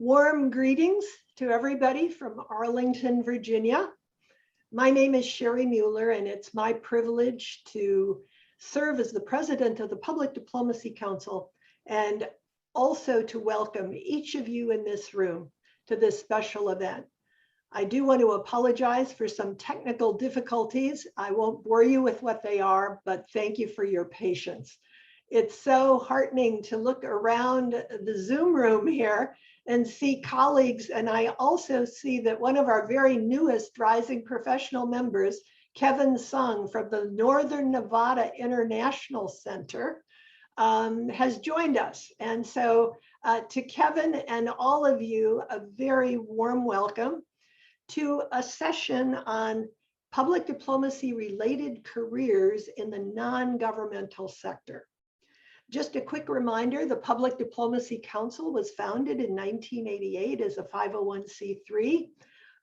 Warm greetings to everybody from Arlington, Virginia. My name is Sherry Mueller, and it's my privilege to serve as the president of the Public Diplomacy Council and also to welcome each of you in this room to this special event. I do want to apologize for some technical difficulties. I won't bore you with what they are, but thank you for your patience. It's so heartening to look around the Zoom room here and see colleagues. And I also see that one of our very newest rising professional members, Kevin Sung from the Northern Nevada International Center, has joined us. And so to Kevin and all of you, a very warm welcome to a session on public diplomacy related careers in the non-governmental sector. Just a quick reminder, the Public Diplomacy Council was founded in 1988 as a 501c3.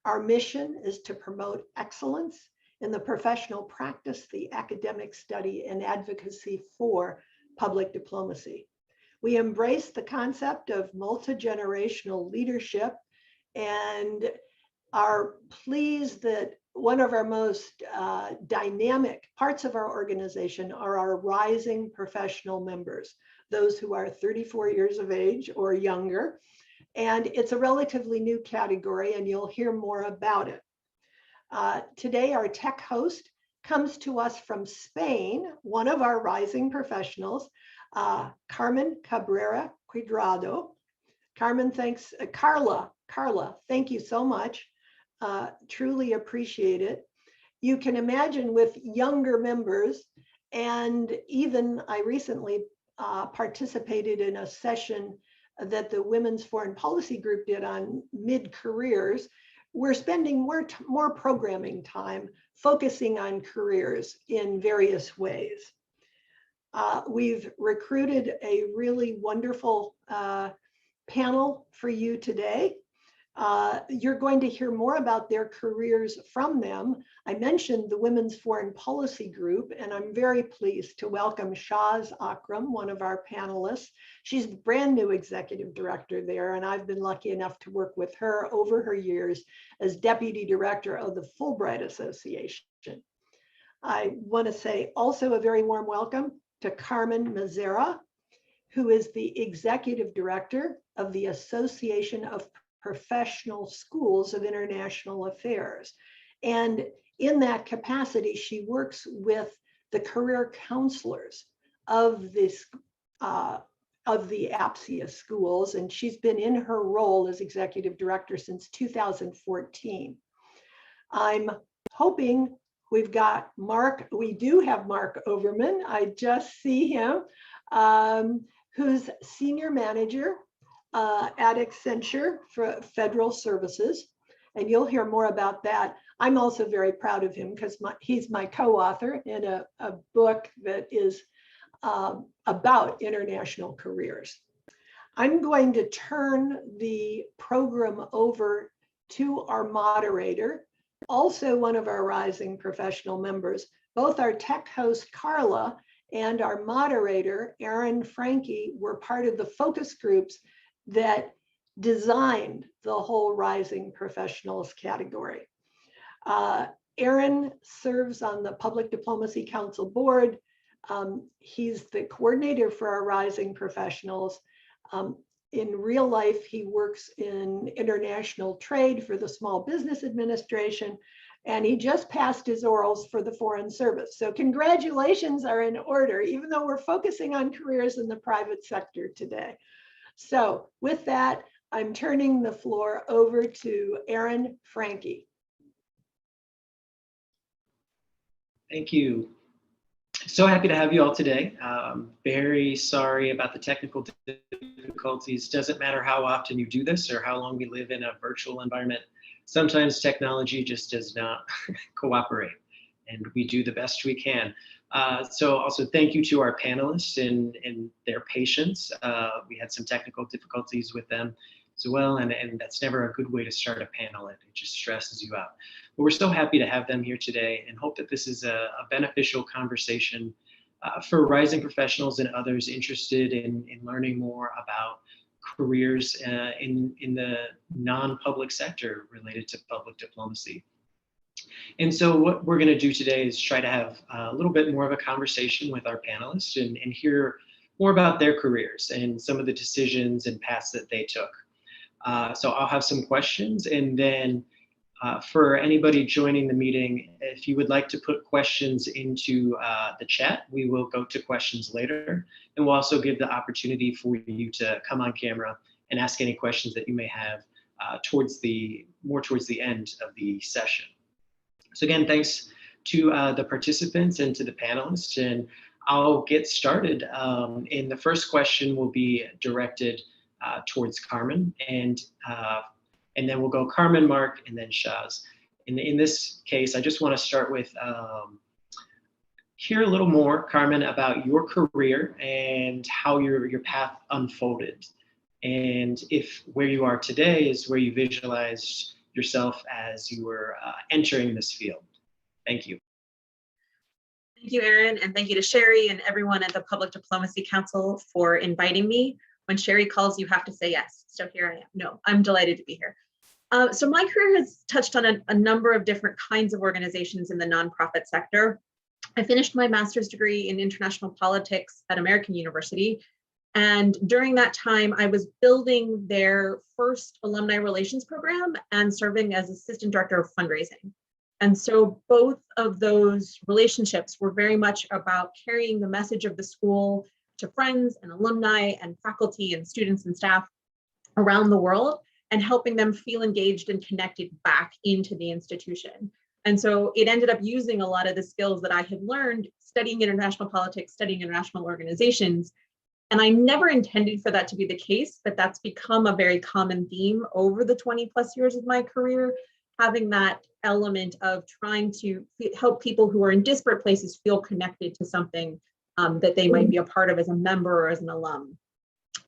Our mission is to promote excellence in the professional practice, the academic study, and advocacy for public diplomacy. We embrace the concept of multi-generational leadership and are pleased that one of our most dynamic parts of our organization are our rising professional members, those who are 34 years of age or younger. And it's a relatively new category, and you'll hear more about it. Today, our tech host comes to us from Spain, one of our rising professionals, Carmen Cabrera Cuadrado. Carmen, thanks. Carla, thank you so much. Truly appreciate it. You can imagine with younger members, and even I recently participated in a session that the Women's Foreign Policy Group did on mid-careers. We're spending more programming time focusing on careers in various ways. We've recruited a really wonderful panel for you today. You're going to hear more about their careers from them. I mentioned the Women's Foreign Policy Group, and I'm very pleased to welcome Shaz Akram, one of our panelists. She's the brand new executive director there, and I've been lucky enough to work with her over her years as deputy director of the Fulbright Association. I want to say also a very warm welcome to Carmen Mezzera, who is the executive director of the Association of Professional Schools of International Affairs. And in that capacity, she works with the career counselors of this of the APSIA schools, and she's been in her role as executive director since 2014. I'm hoping we've got Mark, we do have Mark Overmann, I just see him, who's senior manager at Accenture for Federal Services, and you'll hear more about that. I'm also very proud of him because he's my co-author in a book that is about international careers. I'm going to turn the program over to our moderator, also one of our rising professional members. Both our tech host, Carla, and our moderator, Aaron Franke, were part of the focus groups that designed the whole rising professionals category. Aaron serves on the Public Diplomacy Council board. He's the coordinator for our rising professionals. In real life, he works in international trade for the Small Business Administration, and he just passed his orals for the Foreign Service. So congratulations are in order, even though we're focusing on careers in the private sector today. So with that, I'm turning the floor over to Aaron Franke. Thank you. So happy to have you all today. Very sorry about the technical difficulties. Doesn't matter how often you do this or how long we live in a virtual environment. Sometimes technology just does not cooperate, and we do the best we can. So also thank you to our panelists and their patience. We had some technical difficulties with them as well, and that's never a good way to start a panel. It just stresses you out. But we're so happy to have them here today and hope that this is a beneficial conversation for rising professionals and others interested in learning more about careers in the non-public sector related to public diplomacy. And so what we're going to do today is try to have a little bit more of a conversation with our panelists and hear more about their careers and some of the decisions and paths that they took. So I'll have some questions, and then for anybody joining the meeting, if you would like to put questions into the chat, we will go to questions later, and we'll also give the opportunity for you to come on camera and ask any questions that you may have towards the end of the session. So again, thanks to the participants and to the panelists, and I'll get started. And the first question will be directed towards Carmen, and then we'll go Carmen, Mark, and then Shaz. In this case, I just want to start with hear a little more, Carmen, about your career and how your path unfolded, and if where you are today is where you visualized yourself as you were entering this field. Thank you. Thank you, Aaron, and thank you to Sherry and everyone at the Public Diplomacy Council for inviting me. When Sherry calls, you have to say yes. So here I am. No, I'm delighted to be here. So my career has touched on a number of different kinds of organizations in the nonprofit sector. I finished my master's degree in international politics at American University. And during that time, I was building their first alumni relations program and serving as assistant director of fundraising. And so both of those relationships were very much about carrying the message of the school to friends and alumni and faculty and students and staff around the world, and helping them feel engaged and connected back into the institution. And so it ended up using a lot of the skills that I had learned studying international politics, studying international organizations. And I never intended for that to be the case, but that's become a very common theme over the 20+ years of my career, having that element of trying to help people who are in disparate places feel connected to something that they might be a part of as a member or as an alum.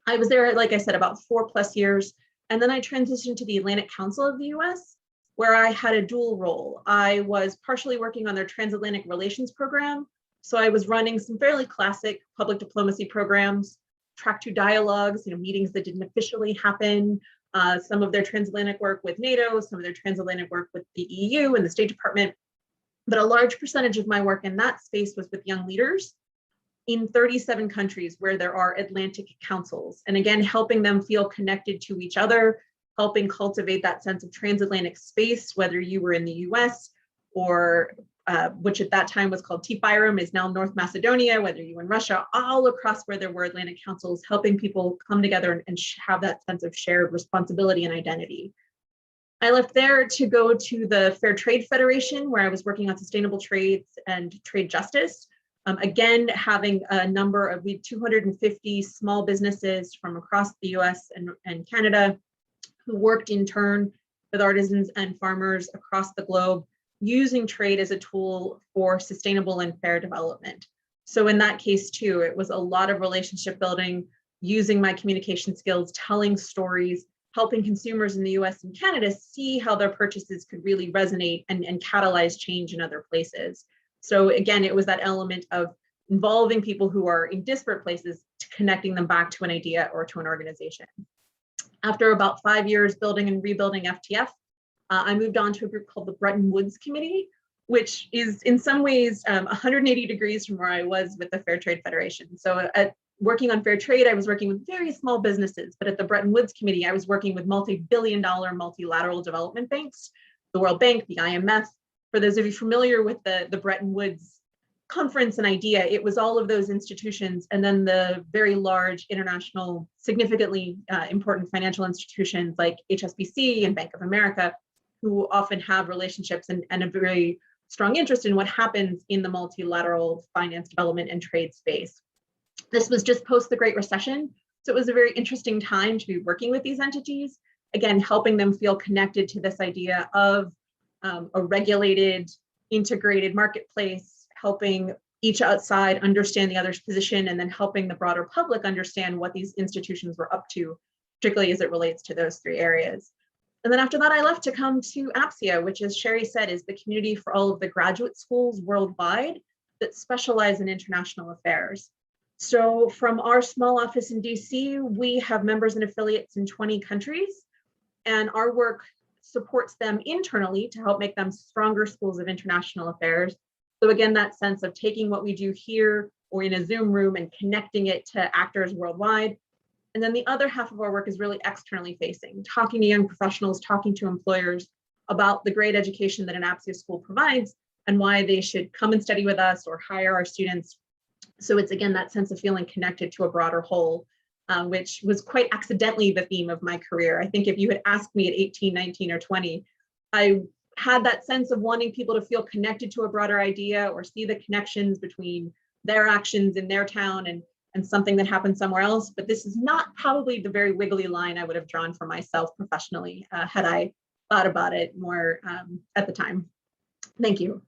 I was there, like I said, about 4+ years. And then I transitioned to the Atlantic Council of the US, where I had a dual role. I was partially working on their transatlantic relations program. So I was running some fairly classic public diplomacy programs, track 2 dialogues, meetings that didn't officially happen, some of their transatlantic work with NATO, some of their transatlantic work with the EU and the State Department. But a large percentage of my work in that space was with young leaders in 37 countries where there are Atlantic councils. And again, helping them feel connected to each other, helping cultivate that sense of transatlantic space, whether you were in the US or which at that time was called TPIRM, is now North Macedonia, whether you were in Russia, all across where there were Atlantic councils, helping people come together and have that sense of shared responsibility and identity. I left there to go to the Fair Trade Federation, where I was working on sustainable trades and trade justice. Again, having a number of 250 small businesses from across the US and Canada who worked in turn with artisans and farmers across the globe, using trade as a tool for sustainable and fair development. So in that case too, it was a lot of relationship building, using my communication skills, telling stories, helping consumers in the US and Canada see how their purchases could really resonate and catalyze change in other places. So again, it was that element of involving people who are in disparate places to connecting them back to an idea or to an organization. After about 5 years building and rebuilding FTF, I moved on to a group called the Bretton Woods Committee, which is in some ways 180 degrees from where I was with the Fair Trade Federation. So working on fair trade, I was working with very small businesses, but at the Bretton Woods Committee, I was working with multi-billion-dollar multilateral development banks, the World Bank, the IMF. For those of you familiar with the Bretton Woods conference and idea, it was all of those institutions and then the very large international, significantly important financial institutions like HSBC and Bank of America, who often have relationships and a very strong interest in what happens in the multilateral finance, development, and trade space. This was just post the Great Recession, so it was a very interesting time to be working with these entities, again, helping them feel connected to this idea of a regulated, integrated marketplace, helping each outside understand the other's position, and then helping the broader public understand what these institutions were up to, particularly as it relates to those 3 areas. And then after that, I left to come to APSIA, which, as Sherry said, is the community for all of the graduate schools worldwide that specialize in international affairs. So from our small office in DC, we have members and affiliates in 20 countries, and our work supports them internally to help make them stronger schools of international affairs. So again, that sense of taking what we do here or in a Zoom room and connecting it to actors worldwide. And then the other half of our work is really externally facing, talking to young professionals, talking to employers about the great education that an APSIA school provides and why they should come and study with us or hire our students. So it's again, that sense of feeling connected to a broader whole, which was quite accidentally the theme of my career. I think if you had asked me at 18, 19, or 20, I had that sense of wanting people to feel connected to a broader idea or see the connections between their actions in their town and something that happened somewhere else. But this is not probably the very wiggly line I would have drawn for myself professionally had I thought about it more at the time. Thank you.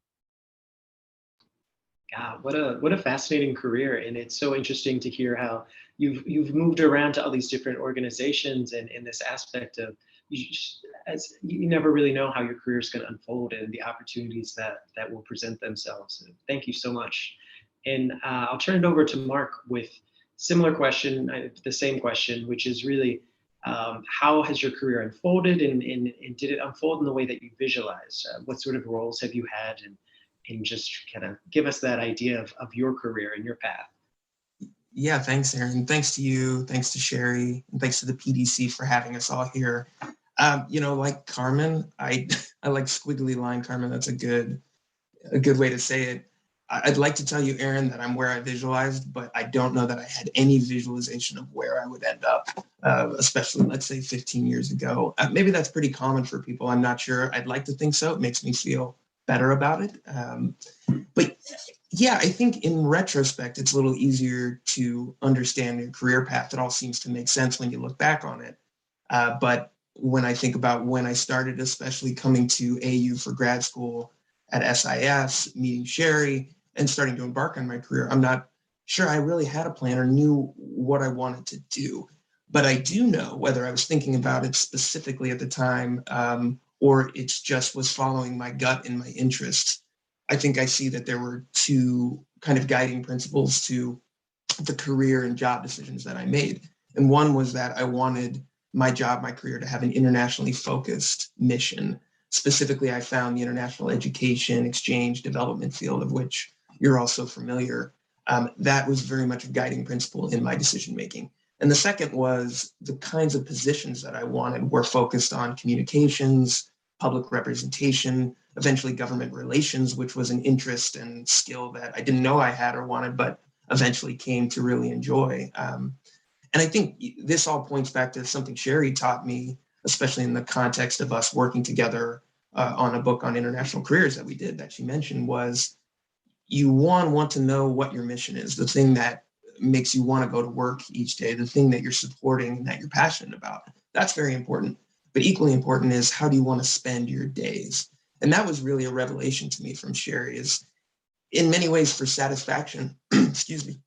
God, what a fascinating career, and it's so interesting to hear how you've moved around to all these different organizations, and in this aspect of you never really know how your career is going to unfold and the opportunities that will present themselves. So thank you so much, and I'll turn it over to Mark with similar question, the same question, which is really how has your career unfolded, and did it unfold in the way that you visualized? What sort of roles have you had, and just kind of give us that idea of your career and your path. Yeah, thanks, Aaron. Thanks to you, thanks to Sherry, and thanks to the PDC for having us all here. Like Carmen, I like squiggly line Carmen. That's a good way to say it. I'd like to tell you, Aaron, that I'm where I visualized, but I don't know that I had any visualization of where I would end up, especially, let's say, 15 years ago. Maybe that's pretty common for people. I'm not sure. I'd like to think so. It makes me feel better about it. But yeah, I think in retrospect, it's a little easier to understand your career path. It all seems to make sense when you look back on it. But when I think about when I started, especially coming to AU for grad school at SIS, meeting Sherry, and starting to embark on my career, I'm not sure I really had a plan or knew what I wanted to do. But I do know, whether I was thinking about it specifically at the time, or it's just was following my gut and my interests, I think I see that there were two kind of guiding principles to the career and job decisions that I made. And one was that I wanted my job, my career, to have an internationally focused mission. Specifically, I found the international education, exchange, development field, of which you're also familiar. That was very much a guiding principle in my decision-making. And the second was the kinds of positions that I wanted were focused on communications, public representation, eventually government relations, which was an interest and skill that I didn't know I had or wanted, but eventually came to really enjoy. And I think this all points back to something Sherry taught me, especially in the context of us working together on a book on international careers that we did that she mentioned, was you want to know what your mission is, the thing that makes you want to go to work each day, the thing that you're supporting and that you're passionate about. That's very important. But equally important is, how do you want to spend your days? And that was really a revelation to me from Sherry, is in many ways for satisfaction, excuse me,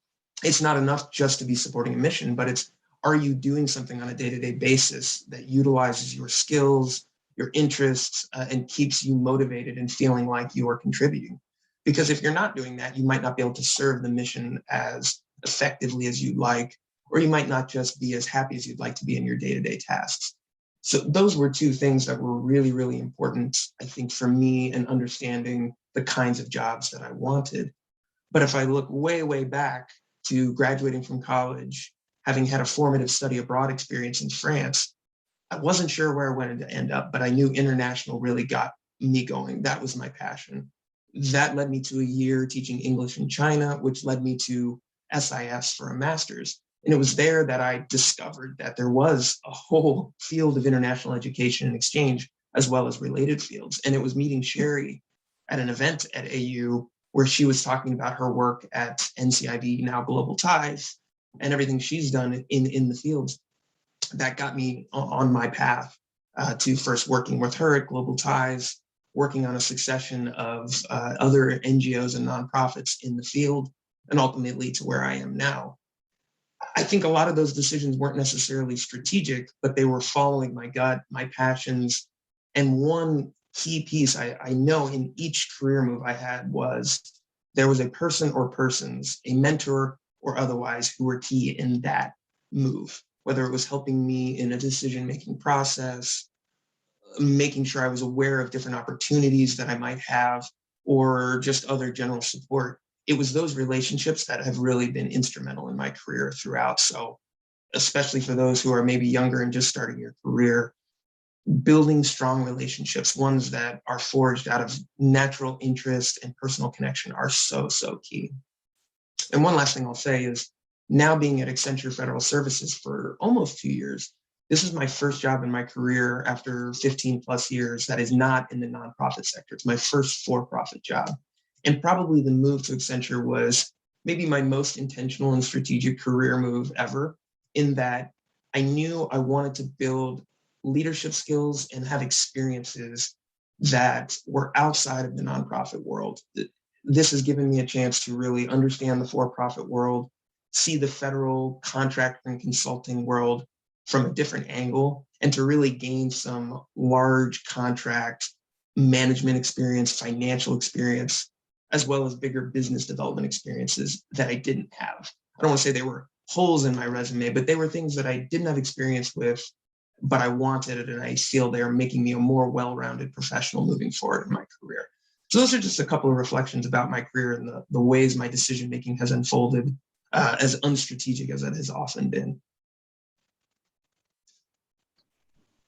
it's not enough just to be supporting a mission, but it's, are you doing something on a day-to-day basis that utilizes your skills, your interests, and keeps you motivated and feeling like you are contributing? Because if you're not doing that, you might not be able to serve the mission as effectively as you'd like, or you might not just be as happy as you'd like to be in your day-to-day tasks. So those were two things that were really, really important, I think, for me in understanding the kinds of jobs that I wanted. But if I look way, way back to graduating from college, having had a formative study abroad experience in France, I wasn't sure where I wanted to end up, but I knew international really got me going. That was my passion. That led me to a year teaching English in China, which led me to SIS for a master's. And it was there that I discovered that there was a whole field of international education and exchange, as well as related fields. And it was meeting Sherry at an event at AU where she was talking about her work at NCIB, now Global Ties, and everything she's done in the fields that got me on my path to first working with her at Global Ties, working on a succession of other NGOs and nonprofits in the field, and ultimately to where I am now. I think a lot of those decisions weren't necessarily strategic, but they were following my gut, my passions. And one key piece I know in each career move I had was there was a person or persons, a mentor or otherwise who were key in that move, whether it was helping me in a decision-making process, making sure I was aware of different opportunities that I might have, or just other general support. It was those relationships that have really been instrumental in my career throughout. So especially for those who are maybe younger and just starting your career, building strong relationships, ones that are forged out of natural interest and personal connection, are so, so key. And one last thing I'll say is, now being at Accenture Federal Services for almost 2 years, this is my first job in my career after 15 plus years that is not in the nonprofit sector. It's my first for-profit job. And probably the move to Accenture was maybe my most intentional and strategic career move ever, in that I knew I wanted to build leadership skills and have experiences that were outside of the nonprofit world. This has given me a chance to really understand the for-profit world, see the federal contract and consulting world from a different angle, and to really gain some large contract management experience, financial experience, as well as bigger business development experiences that I didn't have. I don't want to say they were holes in my resume, but they were things that I didn't have experience with, but I wanted it, and I feel they are making me a more well-rounded professional moving forward in my career. So those are just a couple of reflections about my career and the ways my decision-making has unfolded, as unstrategic as it has often been.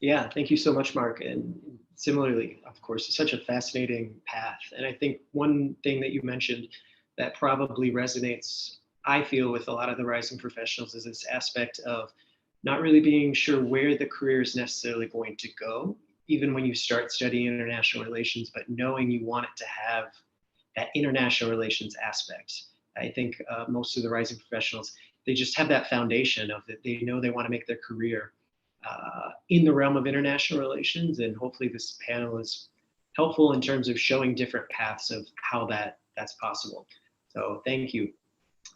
Yeah, thank you so much, Mark. And similarly, of course, it's such a fascinating path. And I think one thing that you mentioned that probably resonates, I feel, with a lot of the rising professionals is this aspect of not really being sure where the career is necessarily going to go, even when you start studying international relations, but knowing you want it to have that international relations aspect. I think most of the rising professionals, they just have that foundation of that they know they want to make their career in the realm of international relations, and hopefully this panel is helpful in terms of showing different paths of how that's possible. So thank you.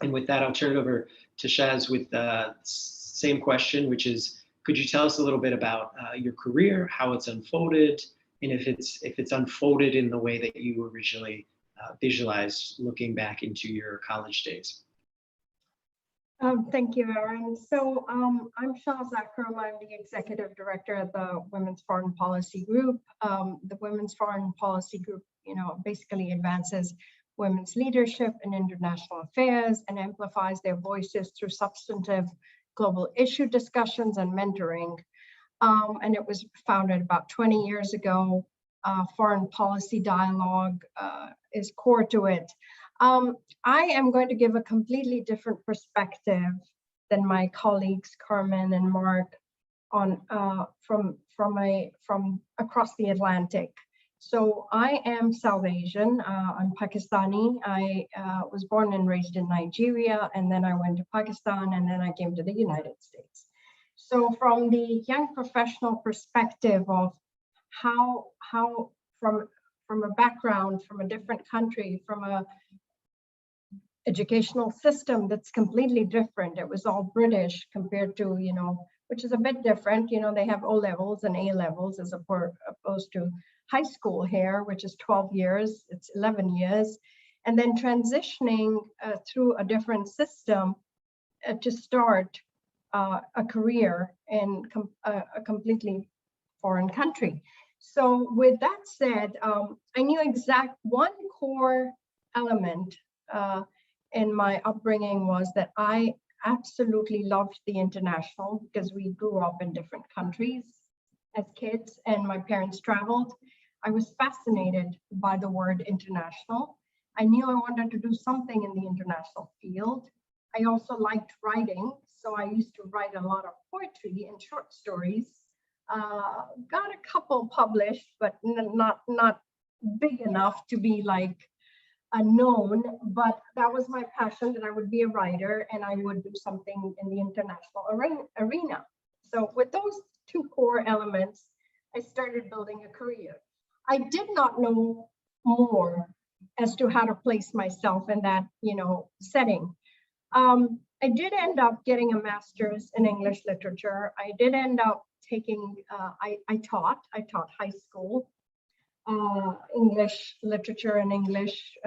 And with that, I'll turn it over to Shaz with the same question, which is, could you tell us a little bit about your career, how it's unfolded, and if it's unfolded in the way that you originally visualized looking back into your college days? Thank you, Aaron. So I'm Shaz Akram. I'm the Executive Director at the Women's Foreign Policy Group. The Women's Foreign Policy Group, basically advances women's leadership in international affairs and amplifies their voices through substantive global issue discussions and mentoring. And it was founded about 20 years ago. Foreign policy dialogue is core to it. I am going to give a completely different perspective than my colleagues Carmen and Mark on from across the Atlantic. So I am South Asian. I'm Pakistani. I was born and raised in Nigeria, and then I went to Pakistan, and then I came to the United States. So from the young professional perspective of how from a background, from a different country, from a educational system that's completely different. It was all British compared to, which is a bit different. They have O levels and A levels as opposed to high school here, which is 12 years, it's 11 years. And then transitioning through a different system to start a career in a completely foreign country. So with that said, I knew one core element in my upbringing was that I absolutely loved the international, because we grew up in different countries as kids and my parents traveled. I was fascinated by the word international. I knew I wanted to do something in the international field. I also liked writing, so I used to write a lot of poetry and short stories. Got a couple published, but not big enough to be like known, but that was my passion, that I would be a writer and I would do something in the international arena. So with those two core elements, I started building a career. I did not know more as to how to place myself in that, setting. I did end up getting a master's in English literature. I did end up taking, I taught high school English literature and English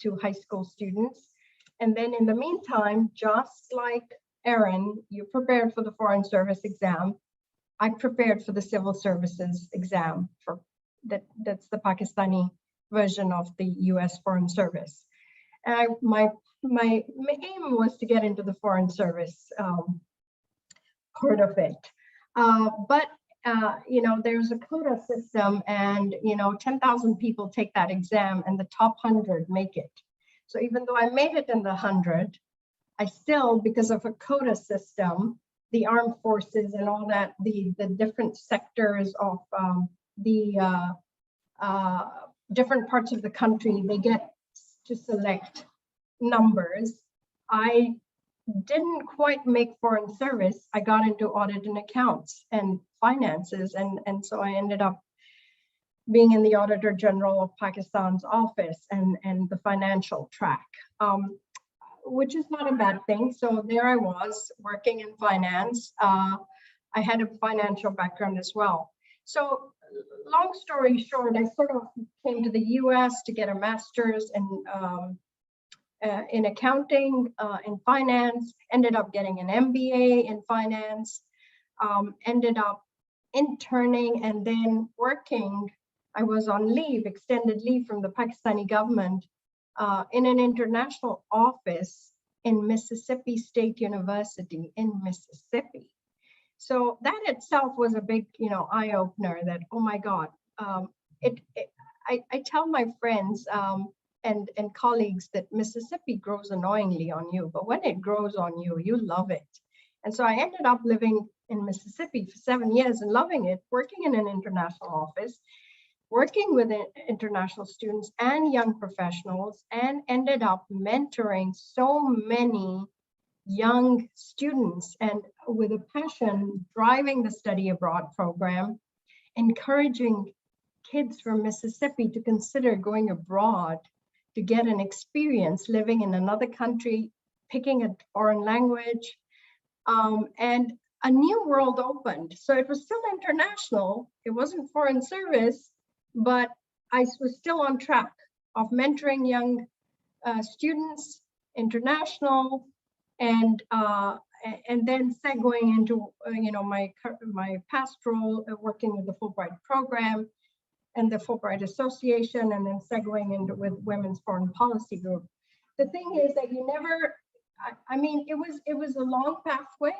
to high school students. And then in the meantime, just like Aaron, you prepared for the Foreign Service exam. I prepared for the Civil Services exam for that's the Pakistani version of the US Foreign Service. And my aim was to get into the Foreign Service part of it. But there's a quota system, and 10,000 people take that exam and the top 100 make it. So even though I made it in the 100, I still, because of a quota system, the armed forces and all that, the different sectors of the different parts of the country, they get to select numbers. I didn't quite make Foreign Service. I got into audit and accounts and finances, and so I ended up being in the Auditor General of Pakistan's office and the financial track, which is not a bad thing. So there I was working in finance. I had a financial background as well. So long story short, I sort of came to the US to get a master's in accounting, in finance, ended up getting an MBA in finance, ended up interning and then working. I was on leave, extended leave from the Pakistani government in an international office in Mississippi State University in Mississippi. So that itself was a big, eye opener that, oh my God, I tell my friends and colleagues that Mississippi grows annoyingly on you, but when it grows on you, you love it. And so I ended up living in Mississippi for 7 years and loving it, working in an international office, working with international students and young professionals, and ended up mentoring so many young students, and with a passion, driving the study abroad program, encouraging kids from Mississippi to consider going abroad to get an experience living in another country, picking a foreign language, and a new world opened. So it was still international. It wasn't Foreign Service, but I was still on track of mentoring young students, international, and then segueing into my past role working with the Fulbright program and the Fulbright Association, and then segueing into with Women's Foreign Policy Group. The thing is that you never, I mean, it was a long pathway,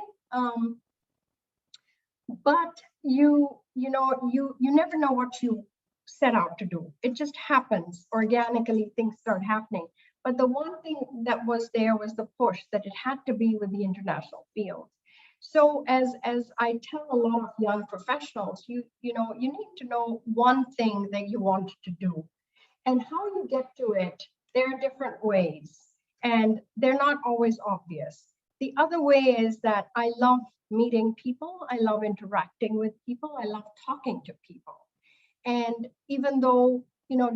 but you never know what you set out to do. It just happens organically, things start happening. But the one thing that was there was the push that it had to be with the international field. So as I tell a lot of young professionals, you need to know one thing that you want to do, and how you get to it. There are different ways, and they're not always obvious. The other way is that I love meeting people. I love interacting with people. I love talking to people. And even though,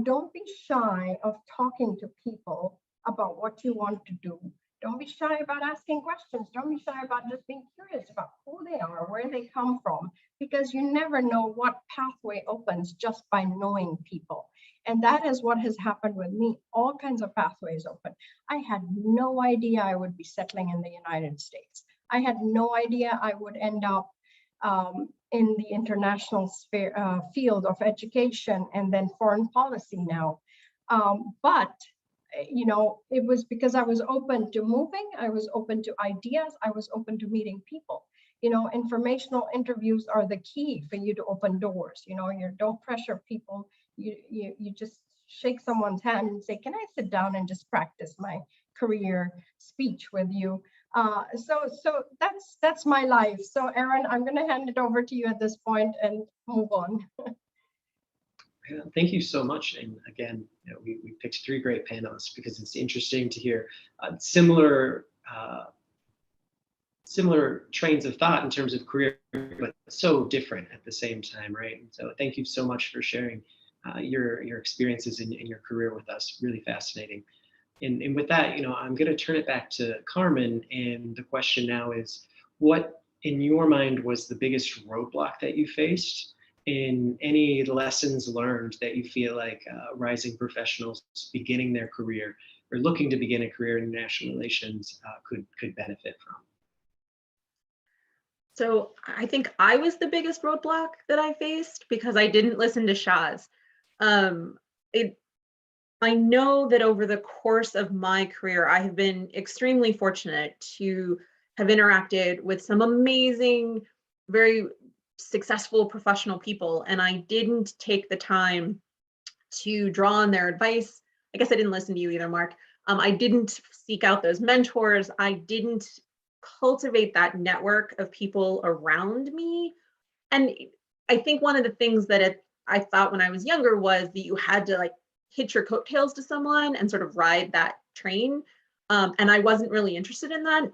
don't be shy of talking to people about what you want to do. Don't be shy about asking questions. Don't be shy about just being curious about who they are, where they come from, because you never know what pathway opens just by knowing people. And that is what has happened with me. All kinds of pathways open. I had no idea I would be settling in the United States. I had no idea I would end up in the international sphere, field of education and then foreign policy now. But it was because I was open to moving, I was open to ideas, I was open to meeting people. Informational interviews are the key for you to open doors. You don't pressure people. You just shake someone's hand and say, can I sit down and just practice my career speech with you? So that's my life. So Aaron, I'm going to hand it over to you at this point and move on. Thank you so much. And again, we picked 3 great panelists because it's interesting to hear similar trains of thought in terms of career, but so different at the same time, right? And so thank you so much for sharing your experiences in your career with us. Really fascinating. And with that, I'm going to turn it back to Carmen. And the question now is, what in your mind was the biggest roadblock that you faced? In any lessons learned that you feel like rising professionals beginning their career or looking to begin a career in international relations could benefit from? So I think I was the biggest roadblock that I faced because I didn't listen to Shaz. Um, I know that over the course of my career, I have been extremely fortunate to have interacted with some amazing, very successful professional people, and I didn't take the time to draw on their advice. I guess I didn't listen to you either, Mark. I didn't seek out those mentors. I didn't cultivate that network of people around me. And I think one of the things that I thought when I was younger was that you had to like hitch your coattails to someone and sort of ride that train. And I wasn't really interested in that.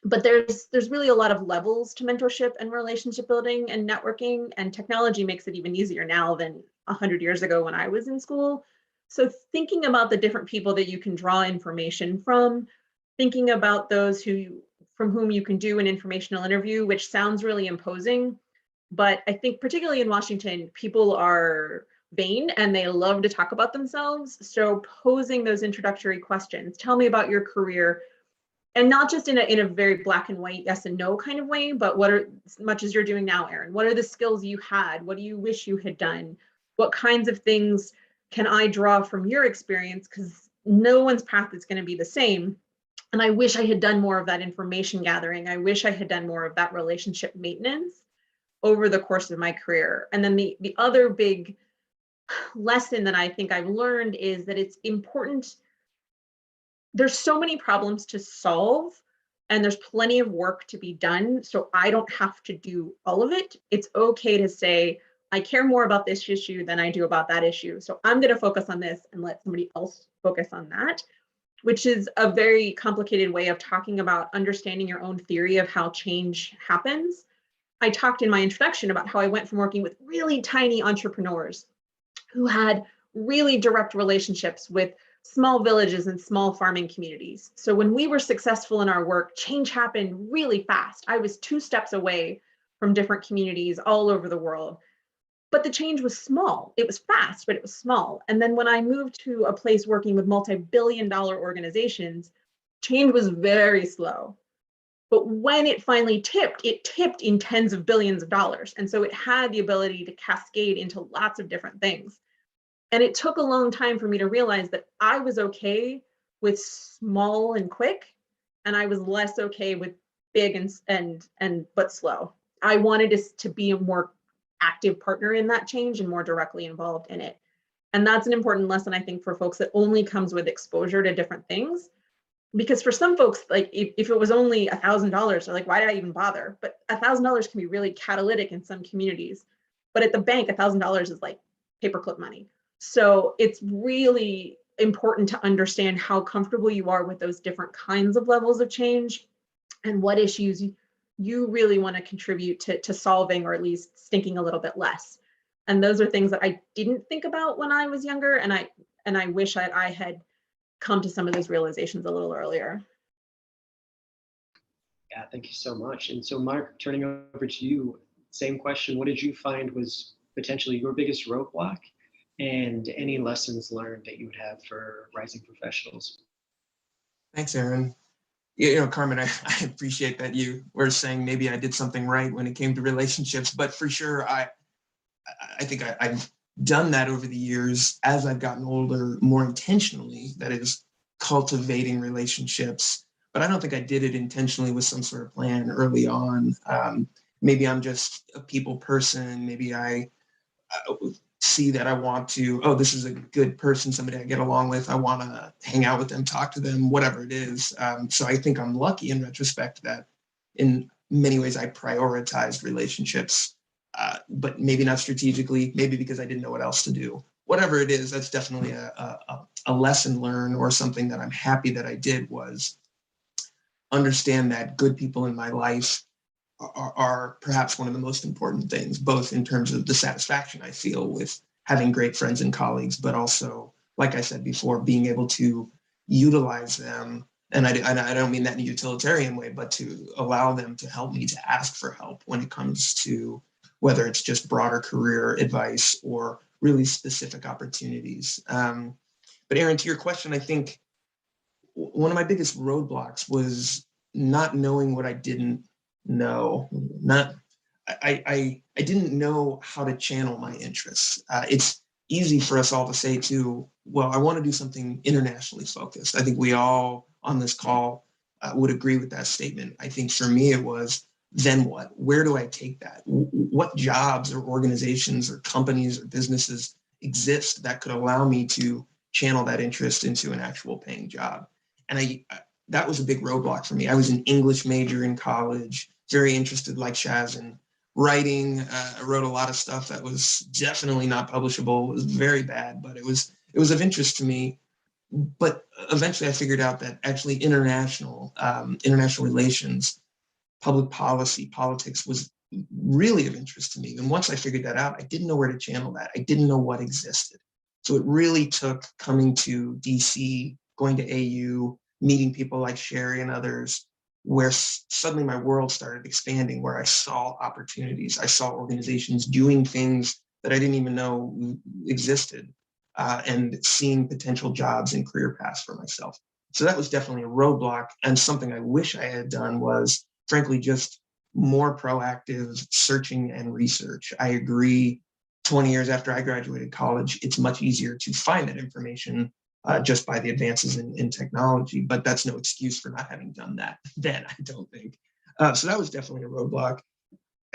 But there's really a lot of levels to mentorship and relationship building and networking, and technology makes it even easier now than 100 years ago when I was in school. So thinking about the different people that you can draw information from, thinking about those from whom you can do an informational interview, which sounds really imposing, but I think particularly in Washington, people are vain and they love to talk about themselves. So posing those introductory questions, tell me about your career, and not just in a very black and white yes and no kind of way, but what are, as much as you're doing now, Erin, what are the skills you had? What do you wish you had done? What kinds of things can I draw from your experience? Because no one's path is going to be the same. And I wish I had done more of that information gathering. I wish I had done more of that relationship maintenance over the course of my career. And then the other big lesson that I think I've learned is that it's important. There's so many problems to solve and there's plenty of work to be done. So I don't have to do all of it. It's okay to say, I care more about this issue than I do about that issue. So I'm going to focus on this and let somebody else focus on that, which is a very complicated way of talking about understanding your own theory of how change happens. I talked in my introduction about how I went from working with really tiny entrepreneurs who had really direct relationships with small villages and small farming communities. So when we were successful in our work, change happened really fast. I was 2 steps away from different communities all over the world. But the change was small. It was fast, but it was small. And then when I moved to a place working with multi-billion-dollar organizations, change was very slow. But when it finally tipped, it tipped in tens of billions of dollars. And so it had the ability to cascade into lots of different things. And it took a long time for me to realize that I was okay with small and quick, and I was less okay with big and but slow. I wanted us to be a more active partner in that change and more directly involved in it. And that's an important lesson, I think, for folks that only comes with exposure to different things. Because for some folks, like if it was only $1,000, they're like, why did I even bother? But $1,000 can be really catalytic in some communities. But at the bank, $1,000 is like paperclip money. So it's really important to understand how comfortable you are with those different kinds of levels of change and what issues you really want to contribute to solving, or at least stinking a little bit less. And those are things that I didn't think about when I was younger, and I wish I had come to some of those realizations a little earlier. Yeah, thank you so much. And so Mark, turning over to you, same question. What did you find was potentially your biggest roadblock, and any lessons learned that you would have for rising professionals? Thanks, Erin. You know, Carmen, I appreciate that you were saying maybe I did something right when it came to relationships, but for sure, I think I've done that over the years as I've gotten older more intentionally, that is cultivating relationships, but I don't think I did it intentionally with some sort of plan early on. Maybe I'm just a people person. Maybe I see that I want to, oh, this is a good person, somebody I get along with. I want to hang out with them, talk to them, whatever it is. So I think I'm lucky in retrospect that in many ways I prioritized relationships, but maybe not strategically, maybe because I didn't know what else to do. Whatever it is, that's definitely a lesson learned, or something that I'm happy that I did, was understand that good people in my life are perhaps one of the most important things, both in terms of the satisfaction I feel with having great friends and colleagues, but also, like I said before, being able to utilize them. And I don't mean that in a utilitarian way, but to allow them to help me to ask for help when it comes to whether it's just broader career advice or really specific opportunities. But Erin, to your question, I think one of my biggest roadblocks was not knowing what I didn't know. I didn't know how to channel my interests. It's easy for us all to say too, well, I want to do something internationally focused. I think we all on this call would agree with that statement. I think for me it was, then what? Where do I take that? What jobs or organizations or companies or businesses exist that could allow me to channel that interest into an actual paying job? And that was a big roadblock for me. I was an English major in college, very interested, like Shaz, in writing. I wrote a lot of stuff that was definitely not publishable. It was very bad, but it was of interest to me. But eventually I figured out that actually international relations, public policy, politics was really of interest to me. And once I figured that out, I didn't know where to channel that. I didn't know what existed. So it really took coming to DC, going to AU, meeting people like Sherry and others, where suddenly my world started expanding, where I saw opportunities. I saw organizations doing things that I didn't even know existed, and seeing potential jobs and career paths for myself. So that was definitely a roadblock, and something I wish I had done was, frankly, just more proactive searching and research. I agree, 20 years after I graduated college, it's much easier to find that information just by the advances in technology, but that's no excuse for not having done that then, I don't think. So that was definitely a roadblock.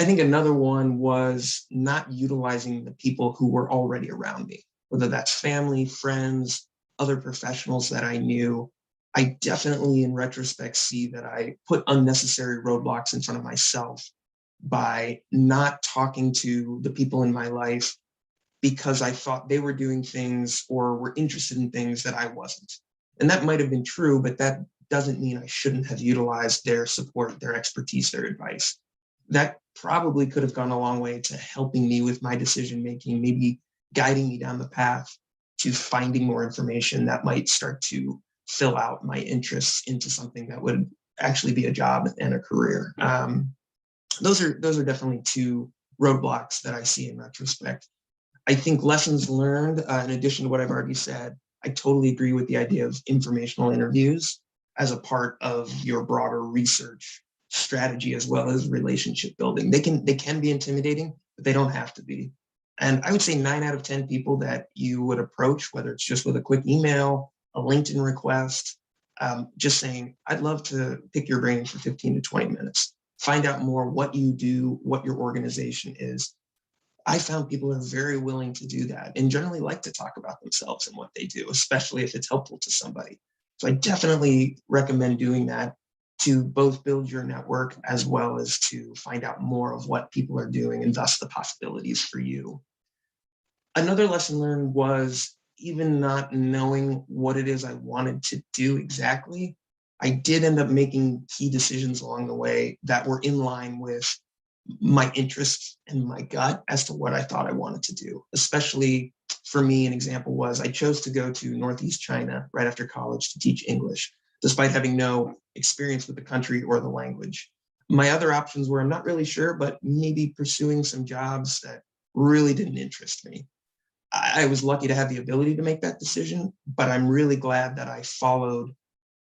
I think another one was not utilizing the people who were already around me, whether that's family, friends, other professionals that I knew. I definitely, in retrospect, see that I put unnecessary roadblocks in front of myself by not talking to the people in my life because I thought they were doing things or were interested in things that I wasn't. And that might have been true, but that doesn't mean I shouldn't have utilized their support, their expertise, their advice. That probably could have gone a long way to helping me with my decision-making, maybe guiding me down the path to finding more information that might start to fill out my interests into something that would actually be a job and a career. Those are definitely two roadblocks that I see in retrospect. I think lessons learned, in addition to what I've already said, I totally agree with the idea of informational interviews as a part of your broader research strategy as well as relationship building. They can be intimidating, but they don't have to be. And I would say 9 out of 10 people that you would approach, whether it's just with a quick email, a LinkedIn request, just saying, I'd love to pick your brain for 15 to 20 minutes, find out more what you do, what your organization is. I found people are very willing to do that and generally like to talk about themselves and what they do, especially if it's helpful to somebody. So I definitely recommend doing that to both build your network as well as to find out more of what people are doing and thus the possibilities for you. Another lesson learned was even not knowing what it is I wanted to do exactly, I did end up making key decisions along the way that were in line with my interests and my gut as to what I thought I wanted to do. Especially for me, an example was I chose to go to Northeast China right after college to teach English, despite having no experience with the country or the language. My other options were, I'm not really sure, but maybe pursuing some jobs that really didn't interest me. I was lucky to have the ability to make that decision, but I'm really glad that I followed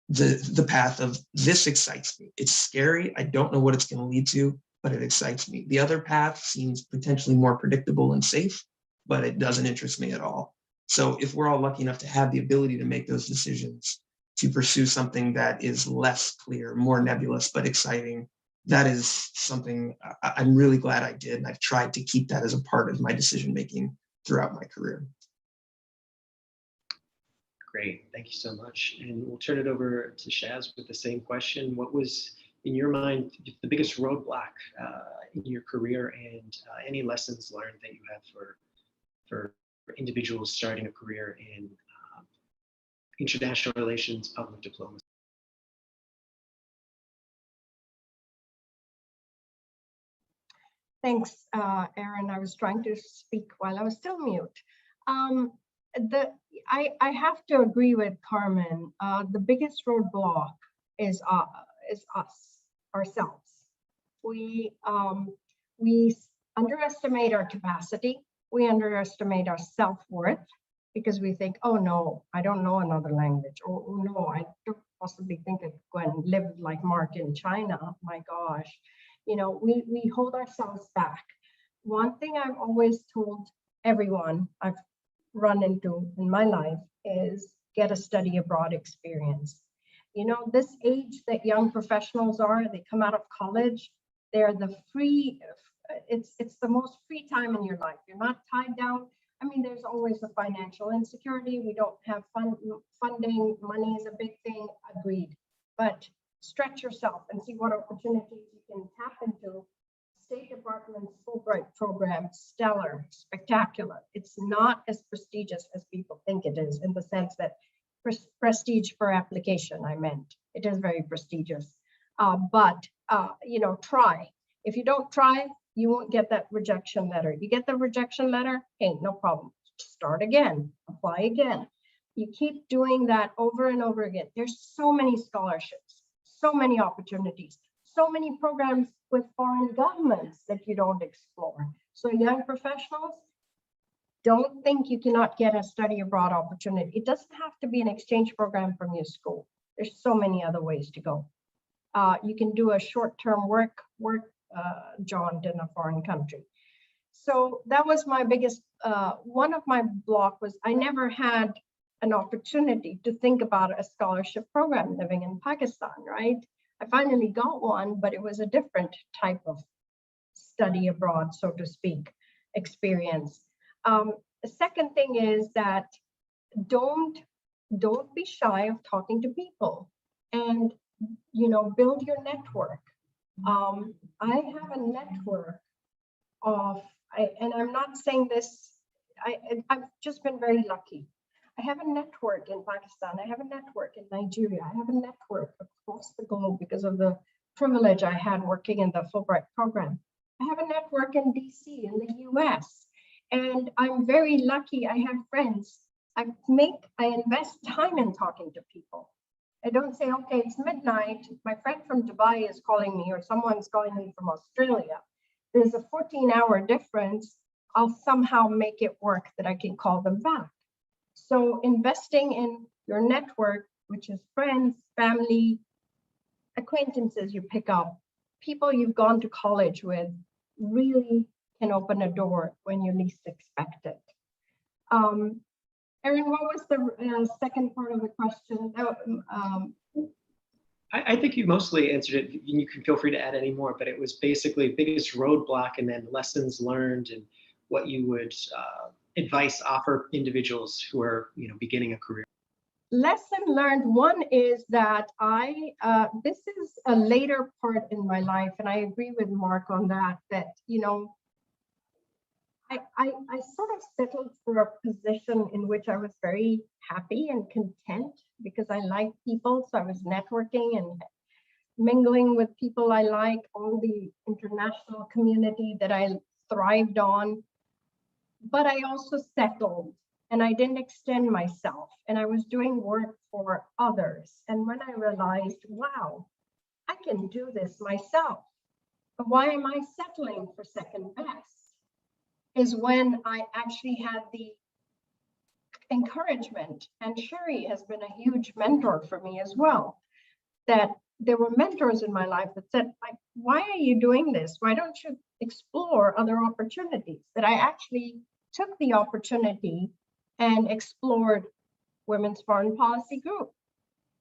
the path of this excites me. It's scary. I don't know what it's going to lead to, but it excites me. The other path seems potentially more predictable and safe, but it doesn't interest me at all. So if we're all lucky enough to have the ability to make those decisions, to pursue something that is less clear, more nebulous, but exciting, that is something I'm really glad I did. And I've tried to keep that as a part of my decision-making throughout my career. Great, thank you so much. And we'll turn it over to Shaz with the same question. What was, in your mind, the biggest roadblock in your career, and any lessons learned that you have for individuals starting a career in international relations, public diplomacy? Thanks, Aaron. I was trying to speak while I was still mute. I have to agree with Carmen. The biggest roadblock is us, ourselves. We underestimate our capacity. We underestimate our self-worth because we think, oh no, I don't know another language, or oh no, possibly think I could go and live like Mark in China. My gosh, you know, we hold ourselves back. One thing I've always told everyone I've run into in my life is get a study abroad experience. You know, this age that young professionals are, they come out of college, they're the free, it's the most free time in your life. You're not tied down. I mean, there's always the financial insecurity. We don't have funding, money is a big thing, agreed. But stretch yourself and see what opportunities you can tap into. State Department's Fulbright program, stellar, spectacular. It's not as prestigious as people think it is, in the sense that prestige for application, I meant. It is very prestigious. But you know, try. If you don't try, you won't get that rejection letter. You get the rejection letter, hey, no problem. Start again, apply again. You keep doing that over and over again. There's so many scholarships, so many opportunities, so many programs with foreign governments that you don't explore. So young professionals, don't think you cannot get a study abroad opportunity. It doesn't have to be an exchange program from your school. There's so many other ways to go. You can do a short-term work jaunt in a foreign country. So that was my biggest, one of my block was I never had an opportunity to think about a scholarship program living in Pakistan, right? I finally got one, but it was a different type of study abroad, so to speak, experience. The second thing is that don't be shy of talking to people, and you know, build your network. I have a network of, and I'm not saying this, I've just been very lucky. I have a network in Pakistan. I have a network in Nigeria. I have a network across the globe because of the privilege I had working in the Fulbright program. I have a network in DC, in the US, and I'm very lucky. I have friends. I invest time in talking to people. I don't say, okay, it's midnight. My friend from Dubai is calling me, or someone's calling me from Australia. There's a 14-hour difference. I'll somehow make it work that I can call them back. So investing in your network, which is friends, family, acquaintances you pick up, people you've gone to college with, really can open a door when you least expect it. Erin, what was the second part of the question? I think you mostly answered it. You can feel free to add any more, but it was basically biggest roadblock and then lessons learned and what you would offer individuals who are, you know, beginning a career. Lesson learned, one is that this is a later part in my life, and I agree with Mark on that, you know, I sort of settled for a position in which I was very happy and content because I like people. So I was networking and mingling with people I like, all the international community that I thrived on. But I also settled and I didn't extend myself, and I was doing work for others. And when I realized, wow, I can do this myself, but why am I settling for second best? Is when I actually had the encouragement, and Sherry has been a huge mentor for me as well, that there were mentors in my life that said, like, why are you doing this? Why don't you explore other opportunities? That I actually took the opportunity and explored Women's Foreign Policy Group,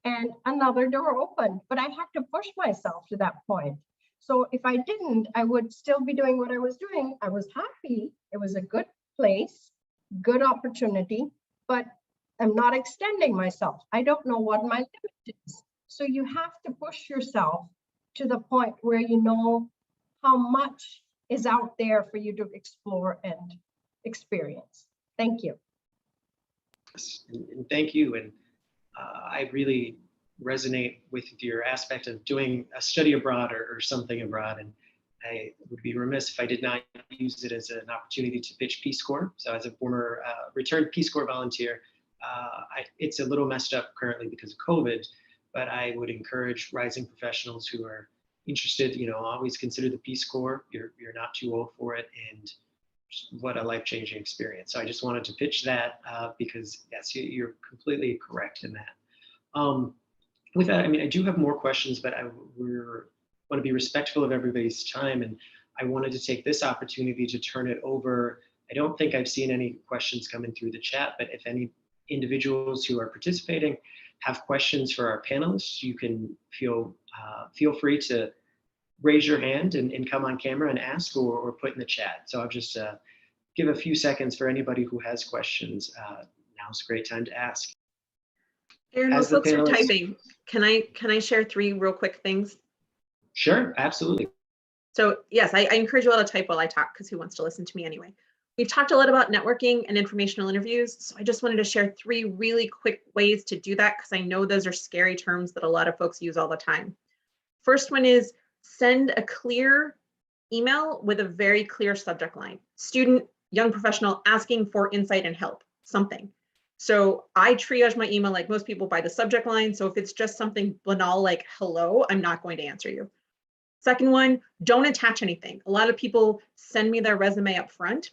and another door opened, but I had to push myself to that point. So if I didn't, I would still be doing what I was doing. I was happy. It was a good place, good opportunity, but I'm not extending myself. I don't know what my limit is. So you have to push yourself to the point where you know how much is out there for you to explore and experience. Thank you. And thank you. And I really resonate with your aspect of doing a study abroad or something abroad. And I would be remiss if I did not use it as an opportunity to pitch Peace Corps. So as a former returned Peace Corps volunteer, it's a little messed up currently because of COVID, but I would encourage rising professionals who are interested, you know, always consider the Peace Corps. You're not too old for it, and what a life-changing experience. So I just wanted to pitch that because yes, you're completely correct in that. with that, I mean, I do have more questions, but we want to be respectful of everybody's time. And I wanted to take this opportunity to turn it over. I don't think I've seen any questions coming through the chat, but if any individuals who are participating have questions for our panelists, you can feel free to raise your hand and come on camera and ask, or put in the chat. So I'll just give a few seconds for anybody who has questions. Now's a great time to ask. Aaron, while folks are typing, can I share 3 real quick things? Sure, absolutely. So yes, I encourage you all to type while I talk, because who wants to listen to me anyway? We've talked a lot about networking and informational interviews, so I just wanted to share 3 really quick ways to do that, because I know those are scary terms that a lot of folks use all the time. First one is send a clear email with a very clear subject line. Student, young professional asking for insight and help, something. So I triage my email like most people by the subject line. So if it's just something banal like hello, I'm not going to answer you. Second one, don't attach anything. A lot of people send me their resume up front,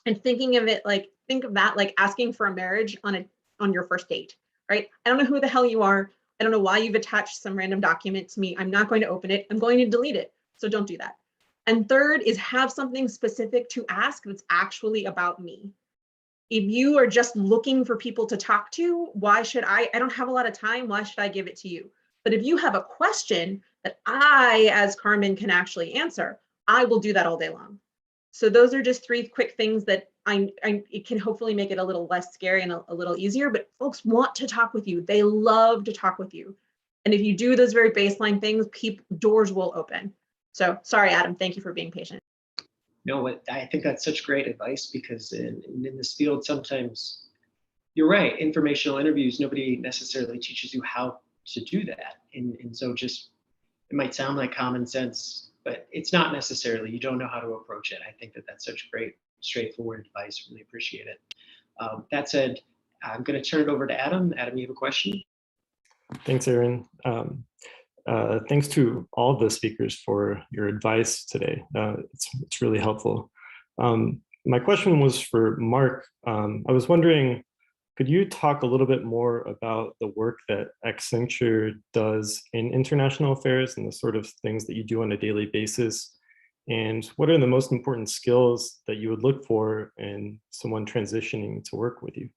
and think of that like asking for a marriage on your first date, right? I don't know who the hell you are. I don't know why you've attached some random document to me. I'm not going to open it. I'm going to delete it. So don't do that. And third is have something specific to ask that's actually about me. If you are just looking for people to talk to, why should I don't have a lot of time. Why should I give it to you? But if you have a question that I, as Carmen, can actually answer, I will do that all day long. So those are just 3 quick things that it can hopefully make it a little less scary and a little easier, but folks want to talk with you. They love to talk with you. And if you do those very baseline things, doors will open. So sorry, Adam, thank you for being patient. No, I think that's such great advice, because in this field, sometimes you're right, informational interviews, nobody necessarily teaches you how to do that. And so just, it might sound like common sense, but it's not necessarily. You don't know how to approach it. I think that's such great, straightforward advice. Really appreciate it. That said, I'm going to turn it over to Adam. Adam, you have a question? Thanks, Aaron. Thanks to all the speakers for your advice today. It's really helpful. My question was for Mark. I was wondering, could you talk a little bit more about the work that Accenture does in international affairs and the sort of things that you do on a daily basis? And what are the most important skills that you would look for in someone transitioning to work with you?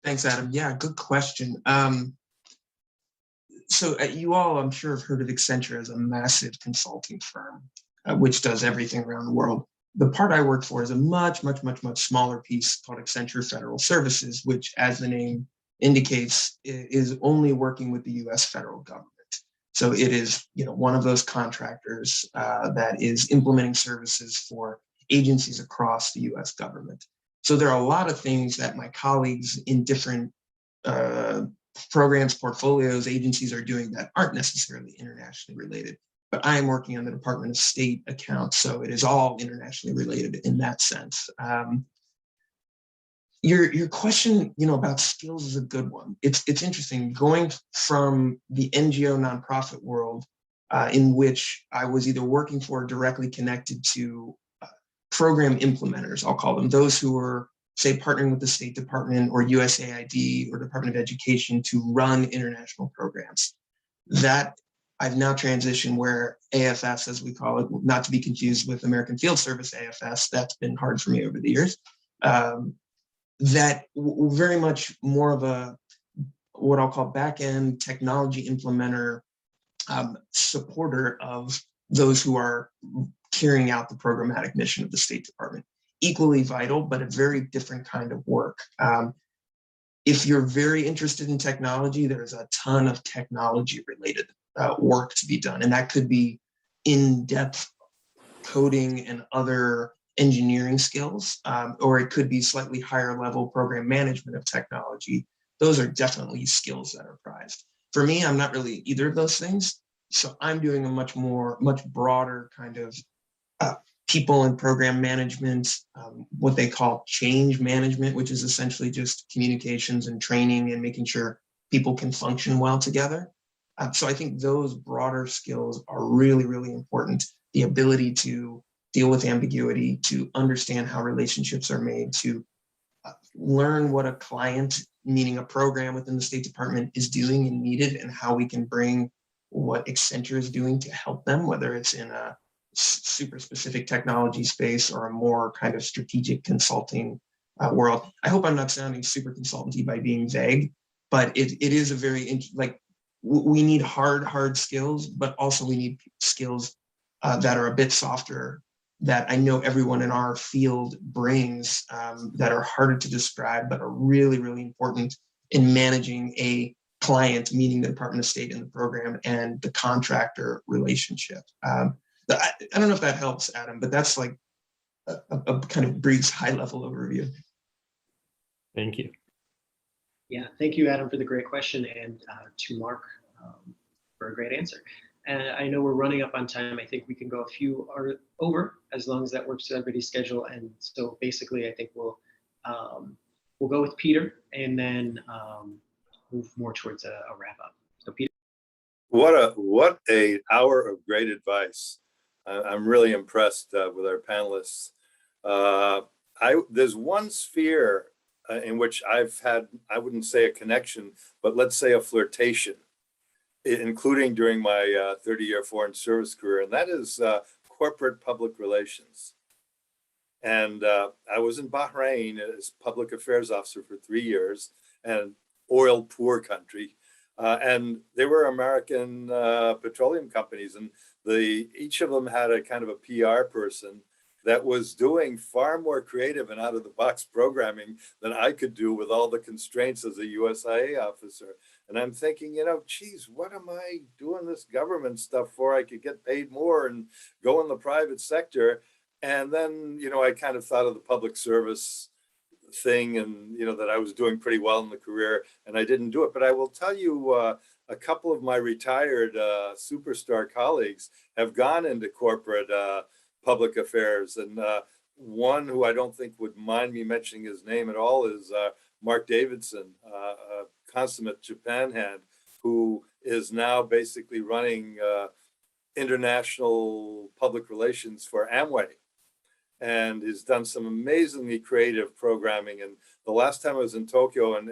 Thanks, Adam. Yeah, good question. So you all, I'm sure, have heard of Accenture as a massive consulting firm, which does everything around the world. The part I work for is a much, much, much, much smaller piece called Accenture Federal Services, which, as the name indicates, is only working with the U.S. federal government. So it is, one of those contractors that is implementing services for agencies across the U.S. government. So there are a lot of things that my colleagues in different programs, portfolios, agencies are doing that aren't necessarily internationally related. But I am working on the Department of State account, so it is all internationally related in that sense. Your question, about skills is a good one. It's interesting going from the NGO nonprofit world, in which I was either working for or directly connected to program implementers, I'll call them, those who were, say, partnering with the State Department or USAID or Department of Education to run international programs. That I've now transitioned where AFS, as we call it, not to be confused with American Field Service AFS, that's been hard for me over the years, that very much more of a, what I'll call back-end technology implementer, supporter of those who are carrying out the programmatic mission of the State Department. Equally vital, but a very different kind of work. If you're very interested in technology, there's a ton of technology-related work to be done, and that could be in-depth coding and other engineering skills, or it could be slightly higher level program management of technology. Those are definitely skills that are prized. For me, I'm not really either of those things, so I'm doing a much broader kind of people and program management, what they call change management, which is essentially just communications and training and making sure people can function well together. So I think those broader skills are really, really important. The ability to deal with ambiguity, to understand how relationships are made, to learn what a client, meaning a program within the State Department, is doing and needed, and how we can bring what Accenture is doing to help them, whether it's in a super specific technology space or a more kind of strategic consulting world. I hope I'm not sounding super consultancy by being vague, but it is a very, like, we need hard skills, but also we need skills that are a bit softer, that I know everyone in our field brings, that are harder to describe, but are really, really important in managing a client, meaning the Department of State and the program and the contractor relationship. I don't know if that helps, Adam, but that's like a kind of brief high-level overview. Thank you. Yeah, thank you, Adam, for the great question, and to Mark for a great answer. And I know we're running up on time. I think we can go a few over, as long as that works with everybody's schedule. And so basically, I think we'll go with Peter, and then move more towards a wrap up. So Peter. What a hour of great advice. I'm really impressed with our panelists. There's one sphere in which I've had, I wouldn't say a connection, but let's say a flirtation, including during my 30-year foreign service career, and that is corporate public relations. And I was in Bahrain as public affairs officer for 3 years, and oil poor country. And they were American petroleum companies, and each of them had a kind of a PR person that was doing far more creative and out of the box programming than I could do with all the constraints as a USIA officer. And I'm thinking, geez, what am I doing this government stuff for? I could get paid more and go in the private sector. And then, I kind of thought of the public service thing, and, that I was doing pretty well in the career, and I didn't do it. But I will tell you, a couple of my retired superstar colleagues have gone into corporate public affairs. And one who I don't think would mind me mentioning his name at all is Mark Davidson, a consummate Japan hand, who is now basically running international public relations for Amway, and has done some amazingly creative programming. And the last time I was in Tokyo and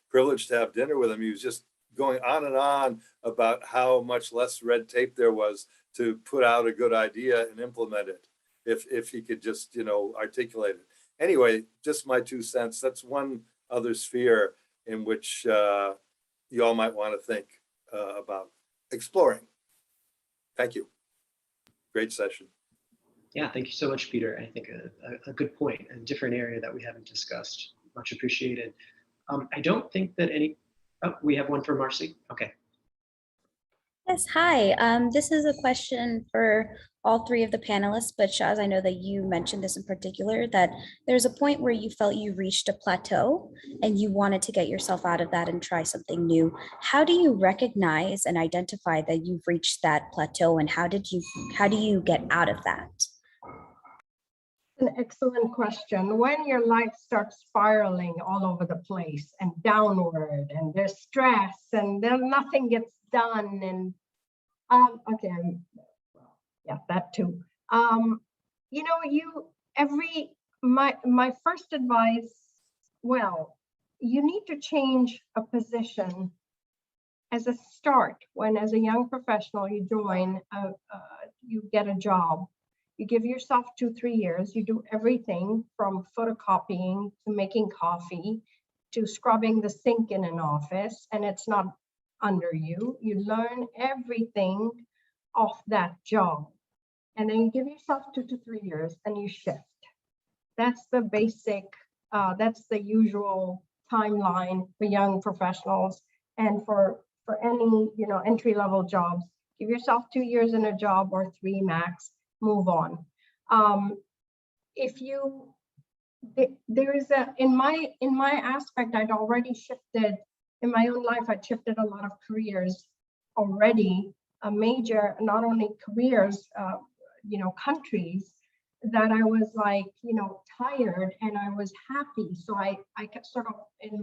privileged to have dinner with him, he was just going on and on about how much less red tape there was to put out a good idea and implement it, if he could just, articulate it. Anyway, just my 2 cents. That's one other sphere in which you all might want to think about exploring. Thank you. Great session. Yeah, thank you so much, Peter. I think a good point, a different area that we haven't discussed. Much appreciated. I don't think that we have one for Marcy. Okay. Yes, hi. This is a question for all three of the panelists, but Shaz, I know that you mentioned this in particular, that there's a point where you felt you reached a plateau and you wanted to get yourself out of that and try something new. How do you recognize and identify that you've reached that plateau, and how do you get out of that? An excellent question. When your life starts spiraling all over the place and downward, and there's stress, and then nothing gets done, and that too. My first advice, you need to change a position as a start. When as a young professional you join, you get a job. You give yourself 2-3 years. You do everything from photocopying to making coffee to scrubbing the sink in an office, and it's not under you. You learn everything off that job. And then you give yourself 2 to 3 years and you shift. That's the basic, that's the usual timeline for young professionals and for any entry-level jobs. Give yourself 2 years in a job or 3 max. Move on. In my aspect, I'd already shifted in my own life. I'd shifted a lot of careers already, not only careers, countries, that I was tired and I was happy. So I sort of in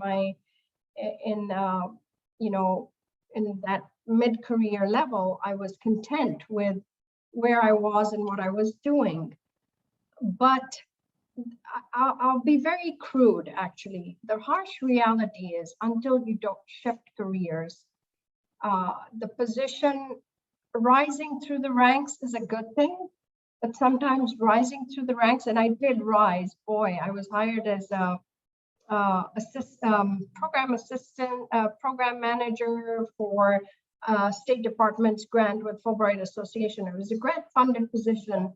that mid-career level, I was content with where I was and what I was doing. But I'll be very crude, actually. The harsh reality is until you don't shift careers, the position rising through the ranks is a good thing, but sometimes rising through the ranks, and I did rise, boy, I was hired as a program assistant, program manager for State Department's grant with Fulbright Association. It was a grant funded position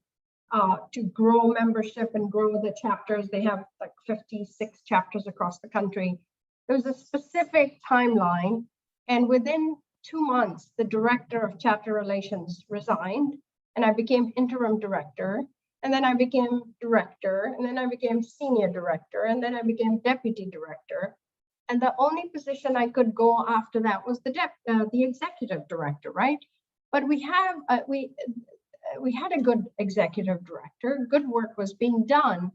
to grow membership and grow the chapters. They have like 56 chapters across the country. There was a specific timeline, and within 2 months, the director of chapter relations resigned, and I became interim director, and then I became director, and then I became senior director, and then I became deputy director. And the only position I could go after that was the executive director, right? But we had a good executive director. Good work was being done.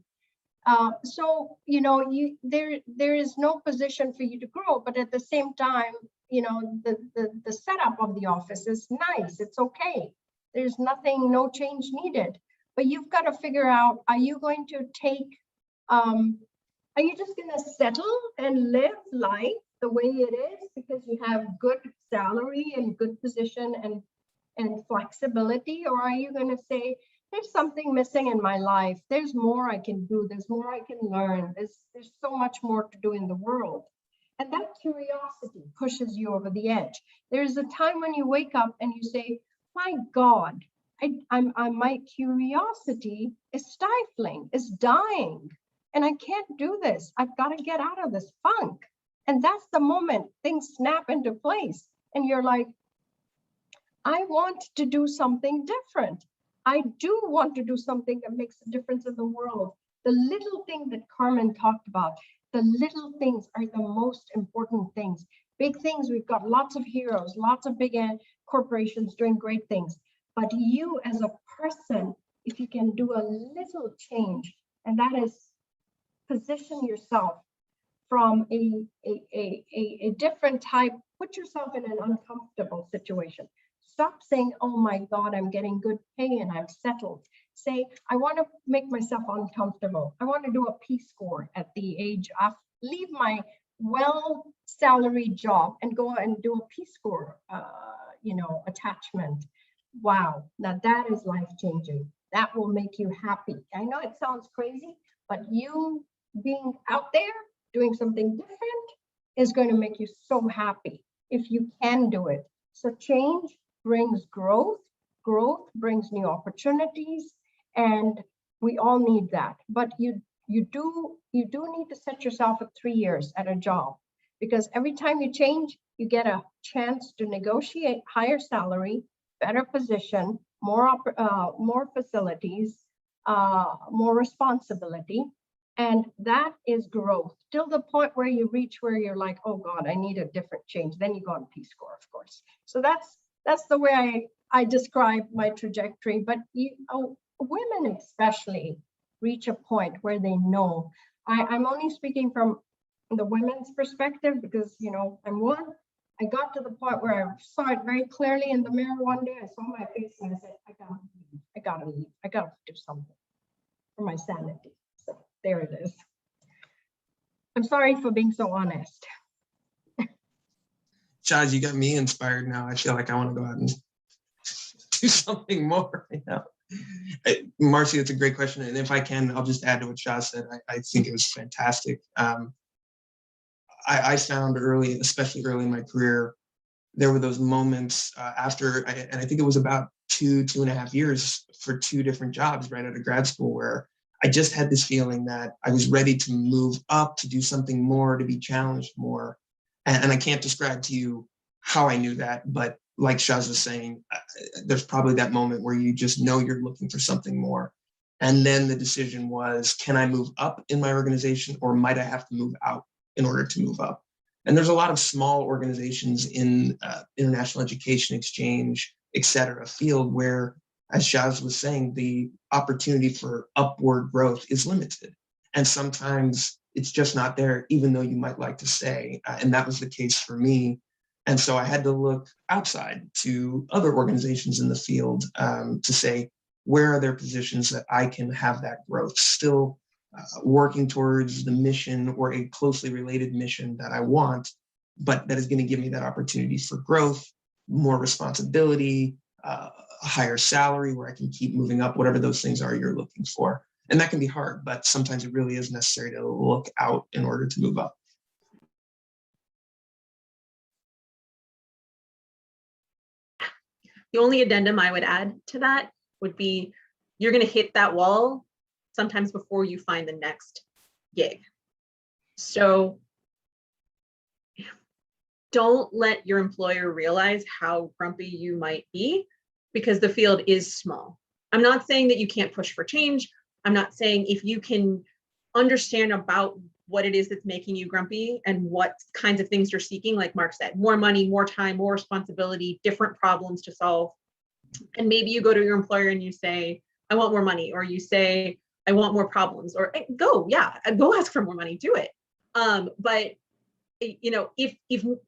So you know, there is no position for you to grow, but at the same time, you know, the setup of the office is nice. It's okay. There's nothing, no change needed. But you've got to figure out: are you going to take? Are you just going to settle and live life the way it is because you have good salary and good position and flexibility, or are you going to say, there's something missing in my life, there's more I can do, there's more I can learn, there's so much more to do in the world? And that curiosity pushes you over the edge. There's a time when you wake up and you say, my God, my curiosity is stifling, is dying, and I can't do this. I've got to get out of this funk. And that's the moment things snap into place and you're like, I want to do something different. I do want to do something that makes a difference in the world. The little thing that Carmen talked about, the little things are the most important things. Big things, we've got lots of heroes, lots of big corporations doing great things. But you as a person, if you can do a little change, and that is position yourself from a different type, put yourself in an uncomfortable situation. Stop saying, oh my God, I'm getting good pay and I'm settled. Say, I want to make myself uncomfortable. I want to do a Peace Corps at the age of, leave my well-salaried job and go and do a Peace Corps, attachment. Wow, now that is life-changing. That will make you happy. I know it sounds crazy, but you being out there doing something different is going to make you so happy if you can do it. So change brings growth. Growth brings new opportunities, and we all need that. But you do need to set yourself at 3 years at a job, because every time you change, you get a chance to negotiate higher salary, better position, more facilities, more responsibility, and that is growth. Till the point where you reach where you're like, oh God, I need a different change. Then you go on Peace Corps, of course. So that's the way I describe my trajectory. But women especially reach a point where they know. I'm only speaking from the women's perspective because, you know, I'm one. I got to the point where I saw it very clearly in the mirror one day. I saw my face and I said, I gotta leave. I gotta do something for my sanity. So there it is. I'm sorry for being so honest. Shaz, you got me inspired now. I feel like I want to go out and do something more right now. Marcy, it's a great question. And if I can, I'll just add to what Shaz said. I think it was fantastic. I found early, especially early in my career, there were those moments after, and I think it was about 2.5 years for 2 different jobs right out of grad school, where I just had this feeling that I was ready to move up, to do something more, to be challenged more. And I can't describe to you how I knew that, but like Shaz was saying, there's probably that moment where you just know you're looking for something more. And then the decision was, can I move up in my organization, or might I have to move out in order to move up? And there's a lot of small organizations in international education exchange, et cetera, field where, as Shaz was saying, the opportunity for upward growth is limited. And sometimes it's just not there, even though you might like to stay. And that was the case for me. And so I had to look outside to other organizations in the field to say, where are there positions that I can have that growth, still working towards the mission or a closely related mission that I want, but that is going to give me that opportunity for growth, more responsibility, a higher salary where I can keep moving up, whatever those things are you're looking for. And that can be hard, but sometimes it really is necessary to look out in order to move up. The only addendum I would add to that would be you're going to hit that wall sometimes before you find the next gig. So don't let your employer realize how grumpy you might be, because the field is small. I'm not saying that you can't push for change. I'm not saying if you can understand about what it is that's making you grumpy and what kinds of things you're seeking, like Mark said, more money, more time, more responsibility, different problems to solve. And maybe you go to your employer and you say, I want more money, or you say, I want more problems, or go ask for more money, do it. But you know, if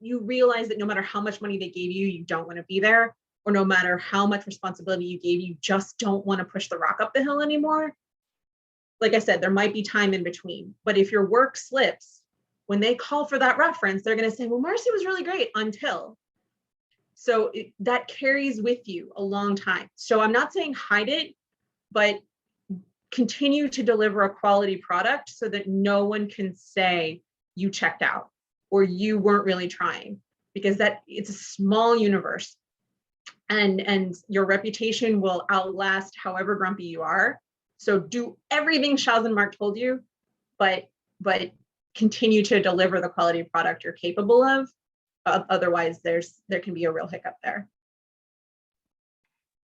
you realize that no matter how much money they gave you, you don't want to be there, or no matter how much responsibility you gave, you just don't want to push the rock up the hill anymore. Like I said, there might be time in between, but if your work slips, when they call for that reference, they're going to say, well, Marcy was really great until. So that carries with you a long time. So I'm not saying hide it, but continue to deliver a quality product so that no one can say you checked out or you weren't really trying, because that it's a small universe, and your reputation will outlast however grumpy you are. So do everything Shaz and Mark told you, but continue to deliver the quality product you're capable of. Otherwise, there can be a real hiccup there.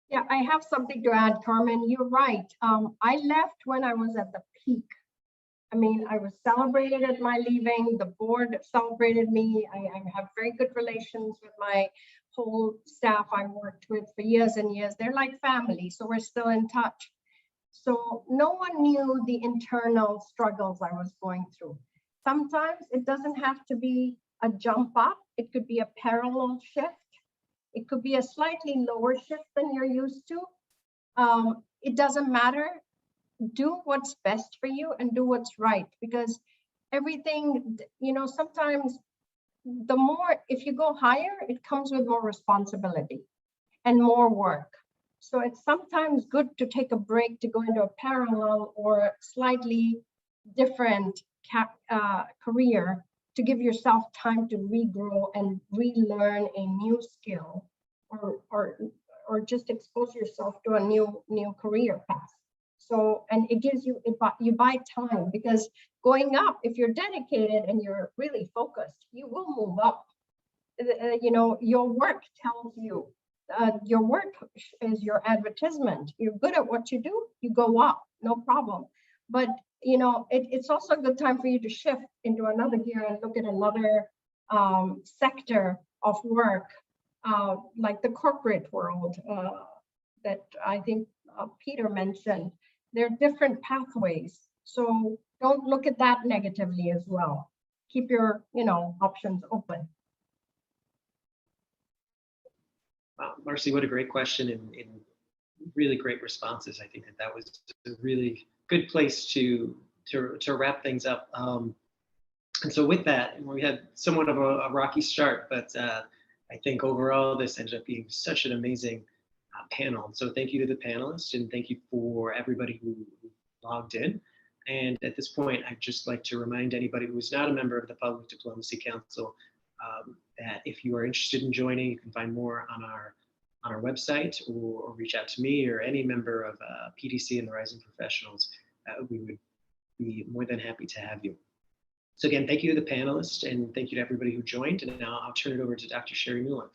Yeah, I have something to add, Carmen. You're right. I left when I was at the peak. I mean, I was celebrated at my leaving. The board celebrated me. I have very good relations with my whole staff I worked with for years and years. They're like family, so we're still in touch. So no one knew the internal struggles I was going through. Sometimes it doesn't have to be a jump up. It could be a parallel shift. It could be a slightly lower shift than you're used to. It doesn't matter. Do what's best for you and do what's right, because everything, you know, sometimes the more, if you go higher, it comes with more responsibility and more work. So it's sometimes good to take a break to go into a parallel or slightly different career to give yourself time to regrow and relearn a new skill, or just expose yourself to a new career path. So, and it gives you, you buy time, because going up, if you're dedicated and you're really focused, you will move up. You know, your work tells you, your work is your advertisement. You're good at what you do, you go up, no problem. But, you know, it's also a good time for you to shift into another gear and look at another sector of work, like the corporate world that I think Peter mentioned. There are different pathways. So don't look at that negatively as well. Keep your, you know, options open. Wow, Marcy, what a great question and really great responses. I think that was a really good place to wrap things up. And so with that, we had somewhat of a rocky start, but I think overall this ended up being such an amazing panel. So thank you to the panelists, and thank you for everybody who logged in. And at this point, I'd just like to remind anybody who is not a member of the Public Diplomacy Council that if you are interested in joining, you can find more on our website, or reach out to me or any member of PDC and the Rising Professionals. We would be more than happy to have you. So again, thank you to the panelists, and thank you to everybody who joined. And now I'll turn it over to Dr. Sherry Mueller.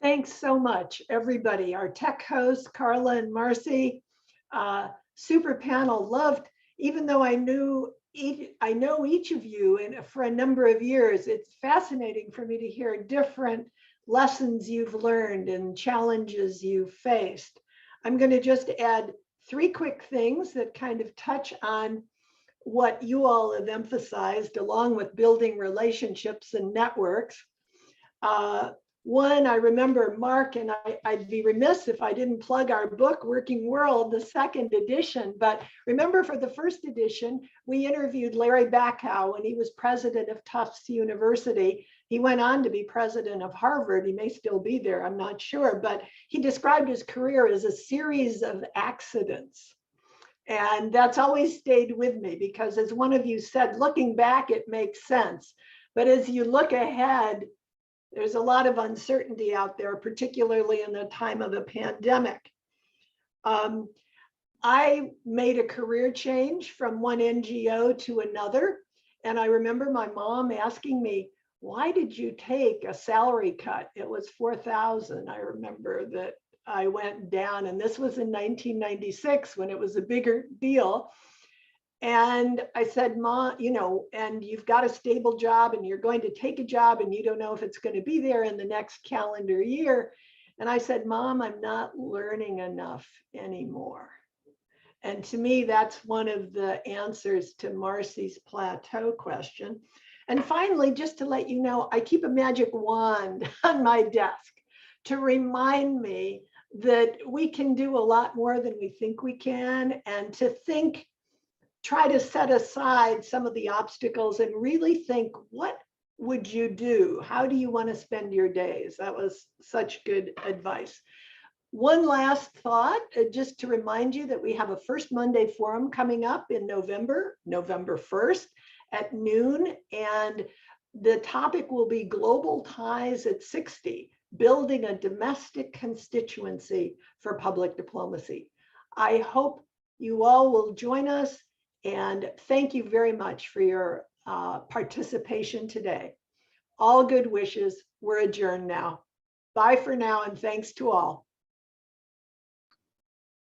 Thanks so much, everybody. Our tech hosts, Carla and Marcy, super panel. Loved, even though I know each of you and for a number of years, it's fascinating for me to hear different lessons you've learned and challenges you've faced. I'm going to just add 3 quick things that kind of touch on what you all have emphasized, along with building relationships and networks. One, I remember Mark, and I'd be remiss if I didn't plug our book, Working World, the second edition. But remember, for the first edition, we interviewed Larry Bacow when he was president of Tufts University. He went on to be president of Harvard. He may still be there, I'm not sure. But he described his career as a series of accidents. And that's always stayed with me because, as one of you said, looking back, it makes sense. But as you look ahead, there's a lot of uncertainty out there, particularly in the time of a pandemic. I made a career change from one NGO to another. And I remember my mom asking me, why did you take a salary cut? It was $4,000. I remember that I went down, and this was in 1996 when it was a bigger deal. And I said, Mom, you know, and you've got a stable job and you're going to take a job and you don't know if it's going to be there in the next calendar year. And I said, Mom, I'm not learning enough anymore. And to me, that's one of the answers to Marcy's plateau question. And finally, just to let you know, I keep a magic wand on my desk to remind me that we can do a lot more than we think we can, and to try to set aside some of the obstacles and really think, what would you do? How do you want to spend your days? That was such good advice. One last thought, just to remind you that we have a First Monday Forum coming up in November 1st at noon. And the topic will be Global Ties at 60, building a domestic constituency for public diplomacy. I hope you all will join us. And thank you very much for your participation today. All good wishes. We're adjourned now. Bye for now, and thanks to all.